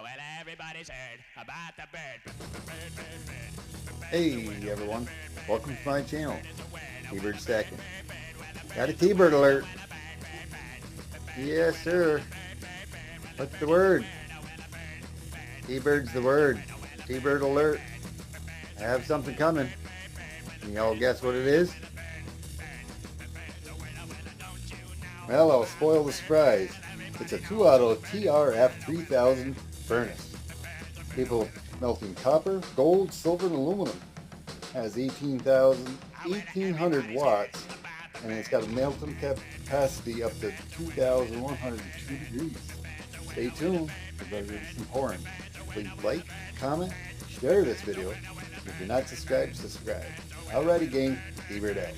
Well, everybody's heard about the bird. Hey everyone, welcome to my channel, T-Bird Stacking. Got a T-Bird alert. Yes sir. What's the word? T-Bird's the word. T-Bird alert. I have something coming. Can y'all guess what it is? Well, I'll spoil the surprise. It's a 2-auto TRF3000 furnace. Capable of melting copper, gold, silver, and aluminum. Has 1800 watts, and it's got a melting capacity up to 2,102 degrees. Stay tuned, because it's important. Please like, comment, share this video. If you're not subscribed, subscribe. Alrighty gang, T-Bird out.